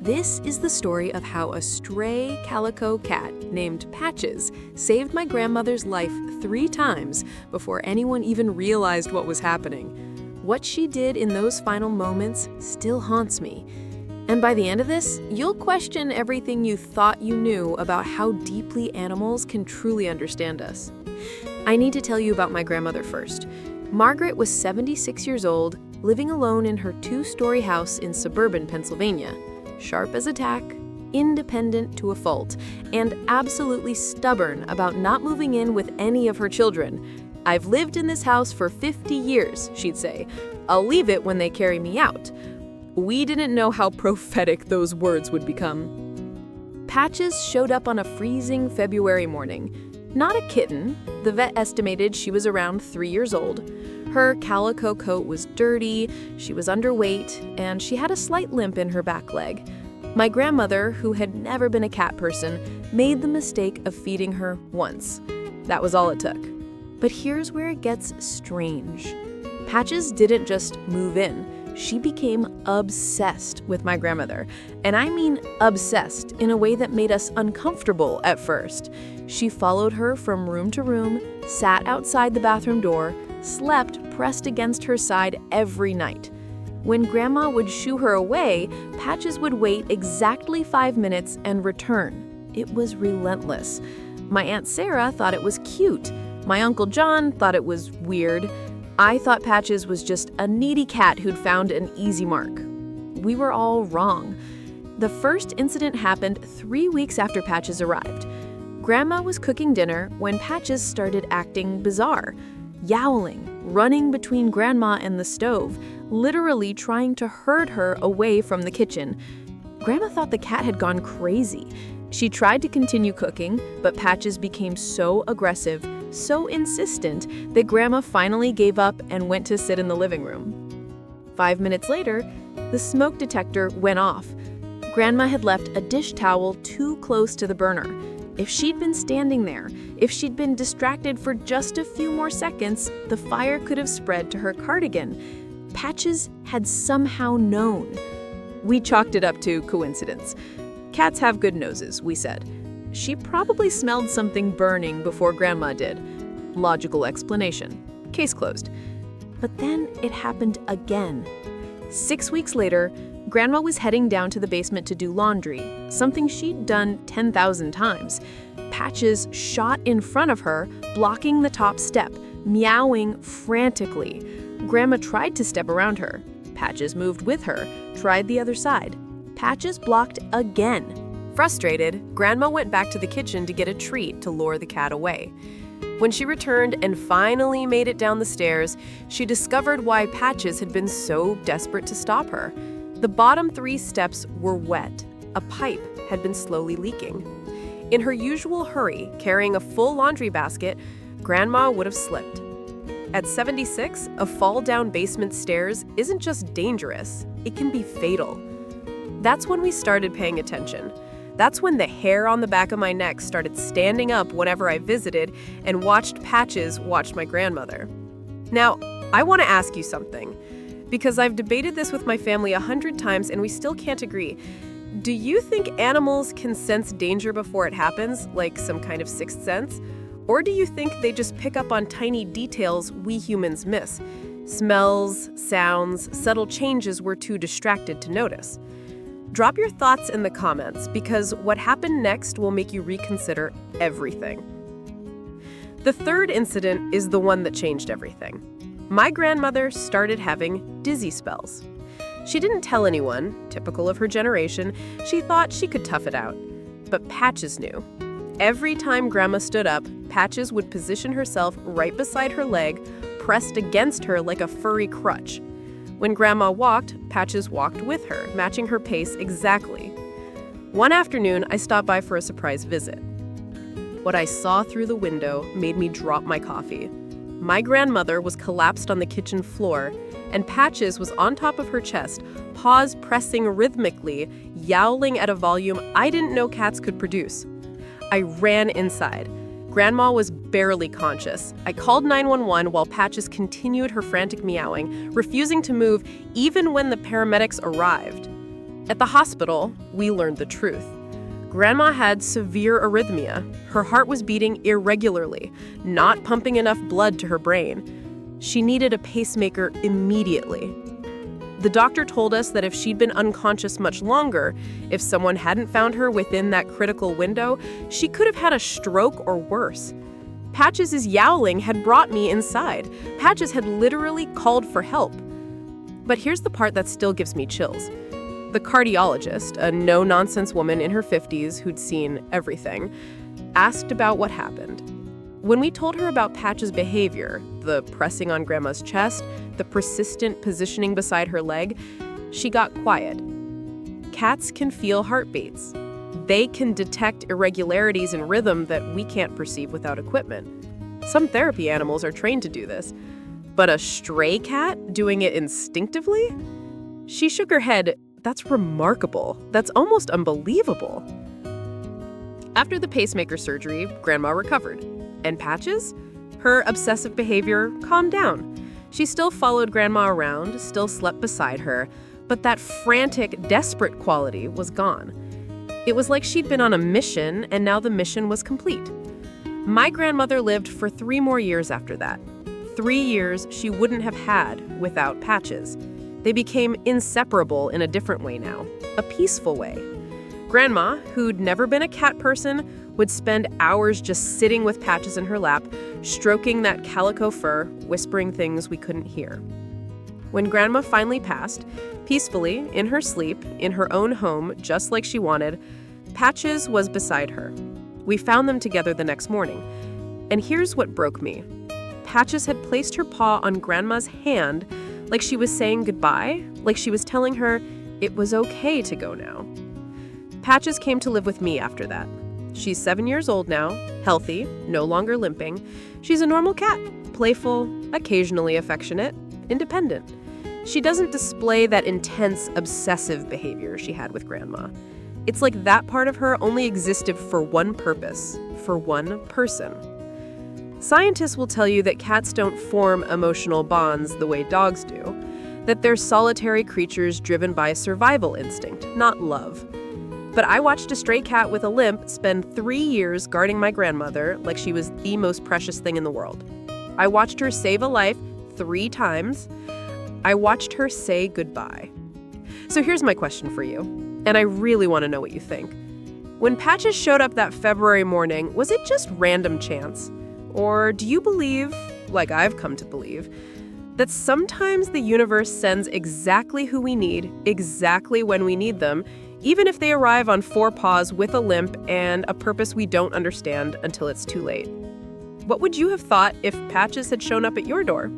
This is the story of how a stray calico cat named Patches saved my grandmother's life 3 times before anyone even realized what was happening. What she did in those final moments still haunts me. And by the end of this, you'll question everything you thought you knew about how deeply animals can truly understand us. I need to tell you about my grandmother first. Margaret was 76 years old, living alone in her 2-story house in suburban Pennsylvania. Sharp as a tack, independent to a fault, and absolutely stubborn about not moving in with any of her children. "I've lived in this house for 50 years, she'd say. "I'll leave it when they carry me out." We didn't know how prophetic those words would become. Patches showed up on a freezing February morning. Not a kitten. The vet estimated she was around 3 years old. Her calico coat was dirty, she was underweight, and she had a slight limp in her back leg. My grandmother, who had never been a cat person, made the mistake of feeding her once. That was all it took. But here's where it gets strange. Patches didn't just move in. She became obsessed with my grandmother. And I mean obsessed in a way that made us uncomfortable at first. She followed her from room to room, sat outside the bathroom door, slept pressed against her side every night. When Grandma would shoo her away, Patches would wait exactly 5 minutes and return. It was relentless. My Aunt Sarah thought it was cute. My Uncle John thought it was weird. I thought Patches was just a needy cat who'd found an easy mark. We were all wrong. The first incident happened 3 weeks after Patches arrived. Grandma was cooking dinner when Patches started acting bizarre. Yowling, running between Grandma and the stove, literally trying to herd her away from the kitchen. Grandma thought the cat had gone crazy. She tried to continue cooking, but Patches became so aggressive, so insistent, that Grandma finally gave up and went to sit in the living room. 5 minutes later, the smoke detector went off. Grandma had left a dish towel too close to the burner. If she'd been standing there, if she'd been distracted for just a few more seconds, the fire could have spread to her cardigan. Patches had somehow known. We chalked it up to coincidence. Cats have good noses, we said. She probably smelled something burning before Grandma did. Logical explanation. Case closed. But then it happened again. 6 weeks later, Grandma was heading down to the basement to do laundry, something she'd done 10,000 times. Patches shot in front of her, blocking the top step, meowing frantically. Grandma tried to step around her. Patches moved with her, tried the other side. Patches blocked again. Frustrated, Grandma went back to the kitchen to get a treat to lure the cat away. When she returned and finally made it down the stairs, she discovered why Patches had been so desperate to stop her. The bottom 3 steps were wet. A pipe had been slowly leaking. In her usual hurry, carrying a full laundry basket, Grandma would have slipped. At 76, a fall down basement stairs isn't just dangerous, it can be fatal. That's when we started paying attention. That's when the hair on the back of my neck started standing up whenever I visited and watched Patches watch my grandmother. Now, I want to ask you something, because I've debated this with my family 100 times and we still can't agree. Do you think animals can sense danger before it happens, like some kind of sixth sense? Or do you think they just pick up on tiny details we humans miss? Smells, sounds, subtle changes we're too distracted to notice. Drop your thoughts in the comments, because what happened next will make you reconsider everything. The third incident is the one that changed everything. My grandmother started having dizzy spells. She didn't tell anyone, typical of her generation. She thought she could tough it out. But Patches knew. Every time Grandma stood up, Patches would position herself right beside her leg, pressed against her like a furry crutch. When Grandma walked, Patches walked with her, matching her pace exactly. One afternoon, I stopped by for a surprise visit. What I saw through the window made me drop my coffee. My grandmother was collapsed on the kitchen floor, and Patches was on top of her chest, paws pressing rhythmically, yowling at a volume I didn't know cats could produce. I ran inside. Grandma was barely conscious. I called 911 while Patches continued her frantic meowing, refusing to move even when the paramedics arrived. At the hospital, we learned the truth. Grandma had severe arrhythmia. Her heart was beating irregularly, not pumping enough blood to her brain. She needed a pacemaker immediately. The doctor told us that if she'd been unconscious much longer, if someone hadn't found her within that critical window, she could have had a stroke or worse. Patches' yowling had brought me inside. Patches had literally called for help. But here's the part that still gives me chills. The cardiologist, a no-nonsense woman in her 50s who'd seen everything, asked about what happened. When we told her about Patches' behavior, the pressing on Grandma's chest, the persistent positioning beside her leg, she got quiet. Cats can feel heartbeats. They can detect irregularities in rhythm that we can't perceive without equipment. Some therapy animals are trained to do this. But a stray cat doing it instinctively? She shook her head. That's remarkable. That's almost unbelievable. After the pacemaker surgery, Grandma recovered. And Patches? Her obsessive behavior calmed down. She still followed Grandma around, still slept beside her, but that frantic, desperate quality was gone. It was like she'd been on a mission, and now the mission was complete. My grandmother lived for 3 more years after that. 3 years she wouldn't have had without Patches. They became inseparable in a different way now, a peaceful way. Grandma, who'd never been a cat person, would spend hours just sitting with Patches in her lap, stroking that calico fur, whispering things we couldn't hear. When Grandma finally passed, peacefully, in her sleep, in her own home, just like she wanted, Patches was beside her. We found them together the next morning. And here's what broke me. Patches had placed her paw on Grandma's hand, like she was saying goodbye, like she was telling her it was okay to go now. Patches came to live with me after that. She's 7 years old now, healthy, no longer limping. She's a normal cat, playful, occasionally affectionate, independent. She doesn't display that intense, obsessive behavior she had with Grandma. It's like that part of her only existed for one purpose, for one person. Scientists will tell you that cats don't form emotional bonds the way dogs do, that they're solitary creatures driven by survival instinct, not love. But I watched a stray cat with a limp spend 3 years guarding my grandmother like she was the most precious thing in the world. I watched her save a life 3 times. I watched her say goodbye. So here's my question for you, and I really want to know what you think. When Patches showed up that February morning, was it just random chance? Or do you believe, like I've come to believe, that sometimes the universe sends exactly who we need, exactly when we need them, even if they arrive on 4 paws with a limp and a purpose we don't understand until it's too late? What would you have thought if Patches had shown up at your door?